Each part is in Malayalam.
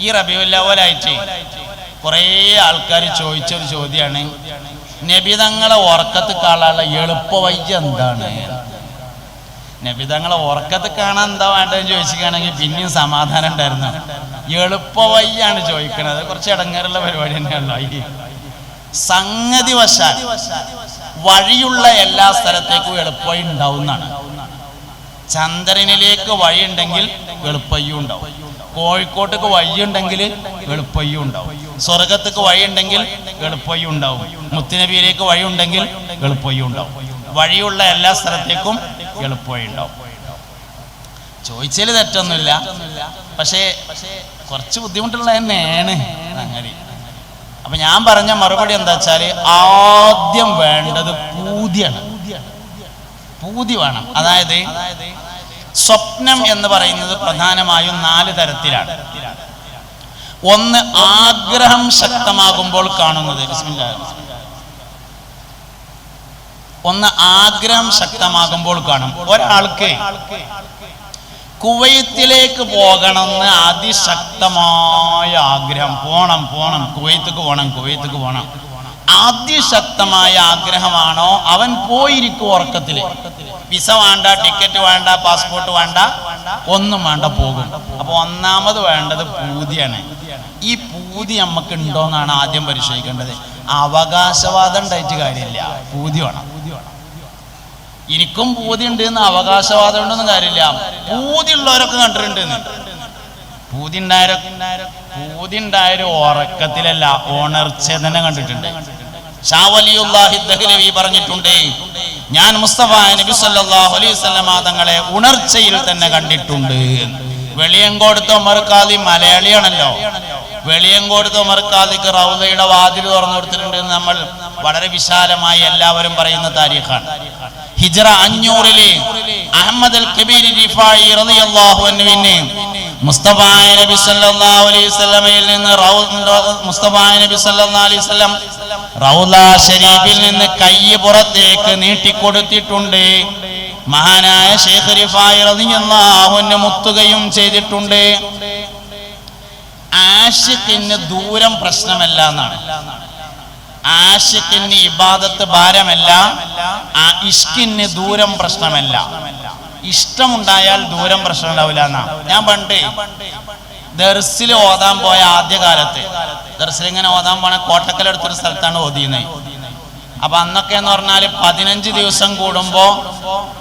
ഈ റബീഉൽ അവ്വലായിട്ട് കുറേ ആൾക്കാർ ചോദിച്ചൊരു ചോദ്യമാണ്, നബി തങ്ങളെ ഉറക്കത്ത് കാണാനുള്ള എളുപ്പ വഴി എന്താണ്? നബി തങ്ങളെ ഉറക്കത്ത് കാണാൻ എന്താ വേണ്ടതെന്ന് ചോദിച്ചിട്ടാണെങ്കിൽ പിന്നെയും സമാധാനം ഉണ്ടായിരുന്നു. എളുപ്പ വഴിയാണ് ചോദിക്കണത്, കുറച്ച് ഇടങ്ങേറുള്ള പരിപാടി തന്നെയാണല്ലോ. ഈ സംഗതി വശാൽ വഴിയുള്ള എല്ലാ സ്ഥലത്തേക്കും എളുപ്പവഴി ഉണ്ടാവുന്നതാണ്. ചന്ദ്രനിലേക്ക് വഴിയുണ്ടെങ്കിൽ എളുപ്പവഴിയും ഉണ്ടാവും, കോഴിക്കോട്ടേക്ക് വഴിയുണ്ടെങ്കിൽ എളുപ്പവഴിയും ഉണ്ടാവും, സ്വർഗത്തേക്ക് വഴിയുണ്ടെങ്കിൽ എളുപ്പവഴിയും ഉണ്ടാവും, മുത്തുനബിയിലേക്ക് വഴിയുണ്ടെങ്കിൽ എളുപ്പവഴിയും ഉണ്ടാവും. വഴിയുള്ള എല്ലാ സ്ഥലത്തേക്കും എളുപ്പവഴി ഉണ്ടാവും. ചോദിച്ചാൽ തെറ്റൊന്നുമില്ല, പക്ഷേ കുറച്ച് ബുദ്ധിമുട്ടുള്ള തന്നെയാണ് അങ്ങനെ. അപ്പൊ ഞാൻ പറഞ്ഞ മറുപടി എന്താ വെച്ചാല്, ആദ്യം വേണ്ടത് പൂതിയാണ്. പൂതി വേണം. അതായത് സ്വപ്നം എന്ന് പറയുന്നത് പ്രധാനമായും 4 തരത്തിലാണ്. ഒന്ന്, ആഗ്രഹം ശക്തമാകുമ്പോൾ കാണുന്നത്. ഒന്ന് ആഗ്രഹം ശക്തമാകുമ്പോൾ കാണും. ഒരാൾക്ക് കുവൈത്തിലേക്ക് പോകണമെന്ന് അതിശക്തമായ ആഗ്രഹം, പോണം കുവൈത്തേക്ക് പോണം അതിശക്തമായ ആഗ്രഹമാണോ, അവൻ പോയിരിക്കും ഉറക്കത്തില്. വിസ വേണ്ട, ടിക്കറ്റ് വേണ്ട, പാസ്പോർട്ട് വേണ്ട, ഒന്നും വേണ്ട, പോകും. അപ്പൊ ഒന്നാമത് വേണ്ടത് പൂതിയാണ്. ഈ പൂതി നമുക്ക് ഉണ്ടോന്നാണ് ആദ്യം പരിശോധിക്കേണ്ടത്. അവകാശവാദം ഉണ്ടായിട്ട് കാര്യമില്ല, പൂതി വേണം. എനിക്കും പൂതി ഉണ്ട് എന്ന് അവകാശവാദം ഉണ്ടെന്ന് കാര്യമില്ല. പൂതി ഉള്ളവരൊക്കെ കണ്ടിട്ടുണ്ട്. പൂതി ഉണ്ടായൊരു ഉറക്കത്തിലല്ല, ഉണർച്ച തന്നെ കണ്ടിട്ടുണ്ട്. ഷാ വലിയുല്ലാഹി ദഹ്ലവി പറഞ്ഞിട്ടുണ്ട്, ഞാൻ മുസ്തഫ നബി സല്ലല്ലാഹു അലൈഹി വസല്ലമ തങ്ങളെ ഉണർച്ചയിൽ തന്നെ കണ്ടിട്ടുണ്ട്. വെളിയങ്കോടുത്ത ഉമർ ഖാദി മലയാളിയാണല്ലോ. വെളിയങ്കോടുത്ത ഉമർ ഖാദിക്ക് റൗദയുടെ വാതിൽ തുറന്നു കൊടുത്തിട്ടുണ്ട് എന്ന് നമ്മൾ വളരെ വിശാലമായി എല്ലാവരും പറയുന്ന താരീഖാണ്. ഹിജ്റ 500 അഹ്മദ് അൽ കബീർ റിഫായി റളിയല്ലാഹു അൻഹുവിനെ മുസ്തഫ നബി സല്ലല്ലാഹു അലൈഹി വസല്ലമയിൽ നിന്ന് മുസ്തഫ നബി സല്ലല്ലാഹു അലൈഹി വസല്ലം റൗള ശരീഫിൽ നിന്ന് കൈ പുറത്തേക്ക് നീട്ടിക്കൊടുത്തിട്ടുണ്ട്. മഹാനായ ശൈഖ് റിഫായി റളിയല്ലാഹു അൻഹു മുത്തുകയും ചെയ്തിട്ടുണ്ട്. ആശിഖിന് ദൂരം പ്രശ്നമല്ല എന്നാണ്. ആശിഖിന് ഇബാദത്ത് ഭാരമല്ല, ഇഷ്കിന് ദൂരം പ്രശ്നമല്ല. ഇഷ്ടമുണ്ടായാൽ ദൂരം പ്രശ്നം ഉണ്ടാവില്ല എന്നാ. ഞാൻ പണ്ട് ദർസിൽ ഓതാൻ പോയ ആദ്യകാലത്ത്, ദർസിൽ ഇങ്ങനെ ഓതാൻ പോണ കോട്ടക്കലെടുത്തൊരു സ്ഥലത്താണ് ഓതിയുന്നത്. അപ്പൊ അന്നൊക്കെ എന്ന് പറഞ്ഞാല് 15 ദിവസം കൂടുമ്പോ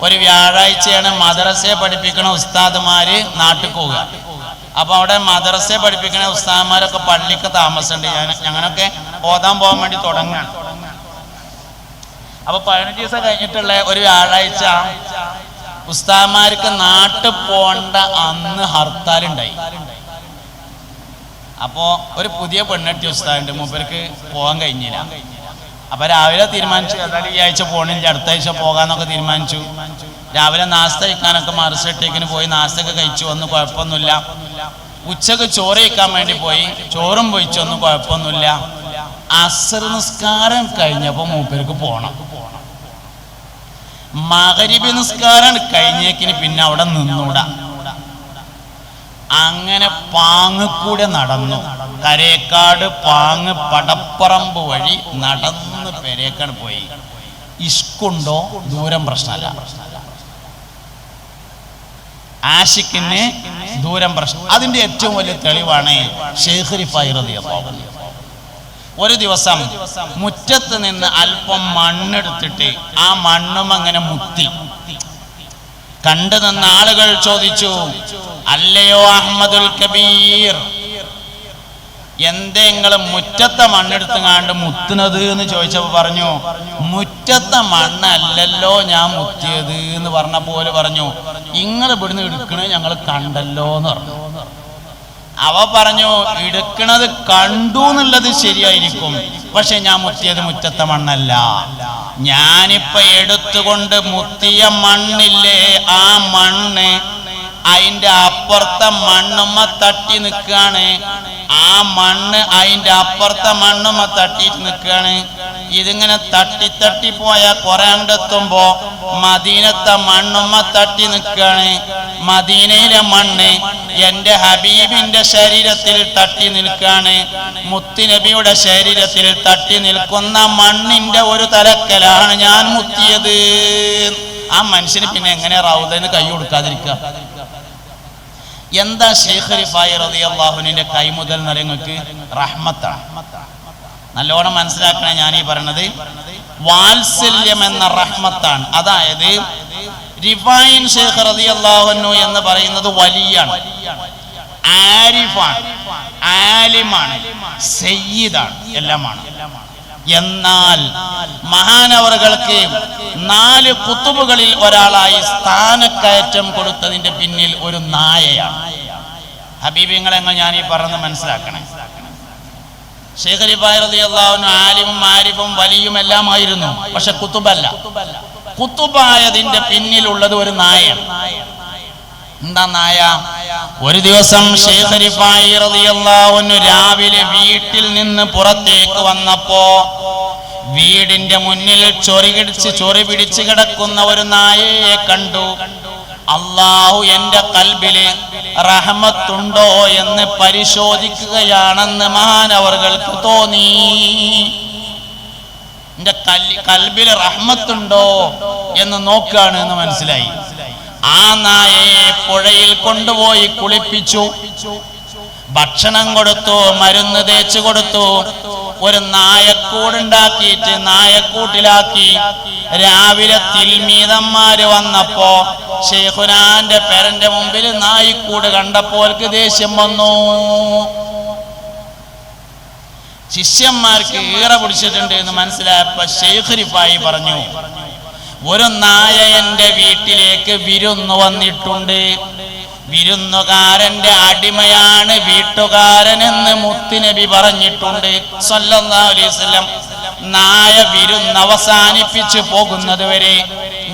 ഒരു വ്യാഴാഴ്ചയാണ് മദ്രസയെ പഠിപ്പിക്കണ ഉസ്താദുമാര് നാട്ടിൽ പോവുക. അപ്പൊ അവിടെ മദ്രസയെ പഠിപ്പിക്കണ ഉസ്താദന്മാരൊക്കെ പള്ളിക്ക് താമസമുണ്ട്. ഞങ്ങളൊക്കെ ഓതാൻ പോകാൻ വേണ്ടി തുടങ്ങാണ്. അപ്പൊ 15 ദിവസം കഴിഞ്ഞിട്ടുള്ള ഒരു വ്യാഴാഴ്ച ഉസ്താദന്മാർക്ക് നാട്ടിൽ പോണ്ട അന്ന് ഹർത്താലുണ്ടായി. അപ്പോ ഒരു പുതിയ പെണ്ണെട്ടി ഉസ്താദുണ്ട്, മൂപ്പർക്ക് പോകാൻ കഴിഞ്ഞില്ല. അപ്പൊ രാവിലെ തീരുമാനിച്ചു, ഏതായാലും ഈ ആഴ്ച പോകണില്ല, അടുത്ത ആഴ്ച പോകാന്നൊക്കെ തീരുമാനിച്ചു. രാവിലെ നാസ്ത കഴിക്കാനൊക്കെ മദ്രസത്തേക്കിന് പോയി, നാസ്തയൊക്കെ കഴിച്ചു വന്നു, കുഴപ്പമൊന്നുമില്ല. ഉച്ചക്ക് ചോറ് കഴിക്കാൻ വേണ്ടി പോയി, ചോറും പൊയിച്ചു വന്നു, കുഴപ്പമൊന്നുമില്ല. അസ്ർ നിസ്കാരം കഴിഞ്ഞപ്പോ മൂപ്പർക്ക് പോണം. മഗ്‌രിബ് നിസ്കാരം കഴിഞ്ഞേക്കിന് പിന്നെ അവിടെ നിന്നൂടാ. അങ്ങനെ പാങ്ങക്കൂടെ നടന്നു, കരേക്കാട് പാങ്ങ് പടപ്പറമ്പ് വഴി നടന്ന് പെരേക്കാട് പോയി. ഇഷ്കുണ്ടോ, ദൂരം പ്രശ്നമല്ല. ആശിക്കിന് ദൂരം പ്രശ്നം. അതിന്റെ ഏറ്റവും വലിയ തെളിവാണ് ശൈഖ് റിഫായി റളിയല്ലാഹു അൻഹു. ഒരു ദിവസം മുറ്റത്ത് നിന്ന് അല്പം മണ്ണെടുത്തിട്ട് ആ മണ്ണും അങ്ങനെ മുത്തി. കണ്ടു നിന്ന ആളുകൾ ചോദിച്ചു, അല്ലയോ അഹ്മദുൽ കബീർ, എന്തേ നിങ്ങൾ മുറ്റത്തെ മണ്ണെടുത്തുങ്ങാണ്ട് മുത്തുന്നത് എന്ന് ചോദിച്ചപ്പോ പറഞ്ഞു, മുറ്റത്തെ മണ്ണല്ലല്ലോ ഞാൻ മുത്തിയത് എന്ന് പറഞ്ഞ പോലെ പറഞ്ഞു, നിങ്ങൾ ഇവിടുന്ന് എടുക്കണത് ഞങ്ങൾ കണ്ടല്ലോ എന്ന് പറഞ്ഞു. അവ പറഞ്ഞു, എടുക്കണത് കണ്ടു എന്നുള്ളത് ശരിയായിരിക്കും, പക്ഷെ ഞാൻ മുത്തിയത് മുറ്റത്തെ മണ്ണല്ല. ഞാനിപ്പോ എടുത്തുകൊണ്ട് മുത്തിയ മണ്ണില്ലേ, ആ മണ്ണ് അതിന്റെ അപ്പുറത്തെ മണ്ണുമ്മ തട്ടി നിൽക്കുകയാണ്. ആ മണ്ണ് അതിന്റെ അപ്പുറത്തെ മണ്ണുമ്മ തട്ടിയിട്ട് നിൽക്കുകയാണ്. ഇതിങ്ങനെ തട്ടി പോയ കുറെ അങ്ങെത്തുമ്പോ മദീനത്തെ മണ്ണുമ്മ തട്ടി നിൽക്കാണ്. മദീനയിലെ മണ്ണ് എന്റെ ഹബീബിന്റെ ശരീരത്തിൽ തട്ടി നിൽക്കാണ്. മുത്തുനബിയുടെ ശരീരത്തിൽ തട്ടി നിൽക്കുന്ന മണ്ണിന്റെ ഒരു തലക്കലാണ് ഞാൻ മുത്തിയത്. ആ മനുഷ്യന് പിന്നെ എങ്ങനെ റൗദന് കൈ കൊടുക്കാതിരിക്കുക? എന്താ ശൈഖ് റിഫായി റളിയല്ലാഹുവിന്റെ കൈ മുതൽ നിങ്ങൾക്ക് റഹ്മത്താണ്. നല്ലോണം മനസ്സിലാക്കണേ ഞാൻ ഈ പറയണത്. വാത്സല്യം എന്ന റഹ്മത്താണ്. അതായത് റിഫായിൻ ശൈഖ് റളിയല്ലാഹു അൻഹു എന്ന് പറയുന്നത് വലിയാണ്, ആരിഫാണ്, ആലിമാണ്, സയ്യിദാണ്, എല്ലാമാണ്. എന്നാൽ മഹാനവറുകൾക്ക് 4 കുത്തുബുകളിൽ ഒരാളായി സ്ഥാനക്കയറ്റം കൊടുത്തതിന്റെ പിന്നിൽ ഒരു നായയാണ്. ഹബീബിങ്ങളെങ്ങൾ ഞാൻ ഈ പറഞ്ഞ് മനസ്സിലാക്കണേ. ശൈഖ് റിഫായി റളിയല്ലാഹു അൻഹു ആലിമും ആരിഫും വലിയും എല്ലാമായിരുന്നു. പക്ഷെ കുത്തുബല്ല. കുത്തുബായതിന്റെ പിന്നിലുള്ളത് ഒരു നായയാണ്. എന്താ നായ? ഒരു ദിവസം ശൈഖ് റിഫായി റളിയല്ലാഹു അൻഹു രാവിലെ വീട്ടിൽ നിന്ന് പുറത്തേക്ക് വന്നപ്പോ വീടിന്റെ മുന്നിൽ ചൊറി പിടിച്ച് കിടക്കുന്ന ഒരു നായയെ കണ്ടു. അല്ലാഹു എന്റെ ഖൽബില് റഹ്മത്തുണ്ടോ എന്ന് പരിശോധിക്കുകയാണെന്ന് മഹാനവറുകൾക്ക് തോന്നി. എന്റെ ഖൽബില് റഹ്മത്തുണ്ടോ എന്ന് നോക്കാണ് എന്ന് മനസ്സിലായി. ആ നായയെ പുഴയിൽ കൊണ്ടുപോയി കുളിപ്പിച്ചു, ഭക്ഷണം കൊടുത്തു, മരുന്ന് തേച്ചു കൊടുത്തു. ഒരു നായക്കൂടുണ്ടാക്കിയിട്ട് നായക്കൂട്ടിലാക്കി. രാവിലെ തിൽമീതന്മാര് വന്നപ്പോ ശൈഖുനാന്റെ പേരന്റെ മുമ്പിൽ നായിക്കൂട് കണ്ടപ്പോൾ ദേഷ്യം വന്നു. ശിഷ്യന്മാർക്ക് ഈറ പിടിച്ചിട്ടുണ്ട് എന്ന് മനസ്സിലായപ്പോ ശൈഖ് റിഫായി പറഞ്ഞു, ഒരു നായ എന്റെ വീട്ടിലേക്ക് വിരുന്നു വന്നിട്ടുണ്ട്. വിരുന്നുകാരന്റെ അടിമയാണ് വീട്ടുകാരൻ എന്ന് മുത്തുനബി പറഞ്ഞിട്ടുണ്ട് സല്ലല്ലാഹു അലൈഹി വസല്ലം. നായ വിരുന്ന് അവസാനിപ്പിച്ചു പോകുന്നത് വരെ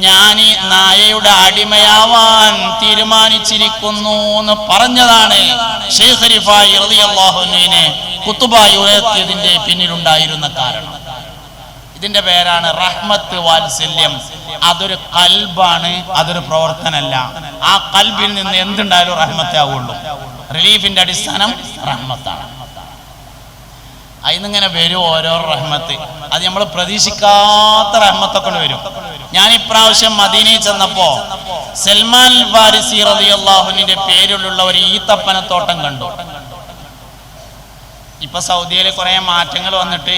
ഞാൻ ഈ നായയുടെ അടിമയാവാൻ തീരുമാനിച്ചിരിക്കുന്നു എന്ന് പറഞ്ഞതാണ് ശൈഖ് റിഫായി റളിയല്ലാഹു അൻഹുവിനെ കുത്തുബായി ഉയർത്തിയതിന്റെ പിന്നിലുണ്ടായിരുന്ന കാരണം. ഇതിന്റെ പേരാണ് റഹ്മത്ത്, വാത്സല്യം. അതൊരു ഖൽബാണ്, അതൊരു പ്രവർത്തനമല്ല. ആ ഖൽബിൽ നിന്ന് എന്തുണ്ടായാലും റഹ്മത്തേ ആവുള്ളൂ. റിലീഫിന്റെ അടിസ്ഥാനം റഹ്മത്താണ്. അതിന്നിങ്ങനെ വരും ഓരോ റഹ്മത്ത്. അത് നമ്മൾ പ്രതീക്ഷിക്കാത്ത റഹ്മത്തൊക്കെ വരും. ഞാൻ ഇപ്രാവശ്യം മദീനയിൽ ചെന്നപ്പോ സൽമാൻ ഫാരിസി റളിയല്ലാഹു അൻഹുവിന്റെ പേരിലുള്ള ഒരു ഈത്തപ്പനത്തോട്ടം കണ്ടു. ഇപ്പൊ സൗദിയിൽ കുറെ മാറ്റങ്ങൾ വന്നിട്ട്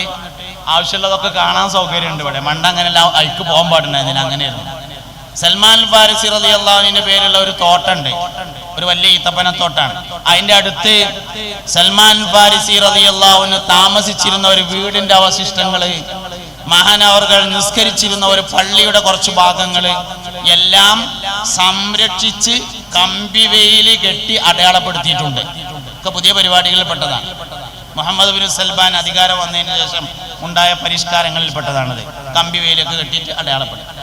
ആവശ്യമുള്ളതൊക്കെ കാണാൻ സൗകര്യമുണ്ട്. ഇവിടെ മണ്ട അങ്ങനെയല്ല, അയക്ക് പോകാൻ പാടുണ്ടായിരുന്നില്ല, അങ്ങനെയായിരുന്നു. സൽമാൻ ഫാരിസി റളിയല്ലാഹു അൻഹുവിന്റെ പേരുള്ള ഒരു തോട്ടമുണ്ട്, ഒരു വലിയ ഈത്തപ്പനത്തോട്ടാണ്. അതിന്റെ അടുത്ത് സൽമാൻ ഫാരിസി റളിയല്ലാഹു അൻഹു താമസിച്ചിരുന്ന ഒരു വീടിന്റെ അവശിഷ്ടങ്ങള്, മഹാനവറുകൾ നിസ്കരിച്ചിരുന്ന ഒരു പള്ളിയുടെ കുറച്ച് ഭാഗങ്ങള് എല്ലാം സംരക്ഷിച്ച് കമ്പിവേലി കെട്ടി അടയാളപ്പെടുത്തിയിട്ടുണ്ട്. ഒക്കെ പുതിയ പരിപാടികളിൽ പെട്ടതാണ്. മുഹമ്മദ് ബിൻ സൽമാൻ അധികാരം വന്നതിന് ശേഷം ഉണ്ടായ പരിഷ്കാരങ്ങളിൽ പെട്ടതാണത്. കമ്പിവേലിയൊക്കെ കെട്ടിയിട്ട് അടയാളപ്പെടുത്തി.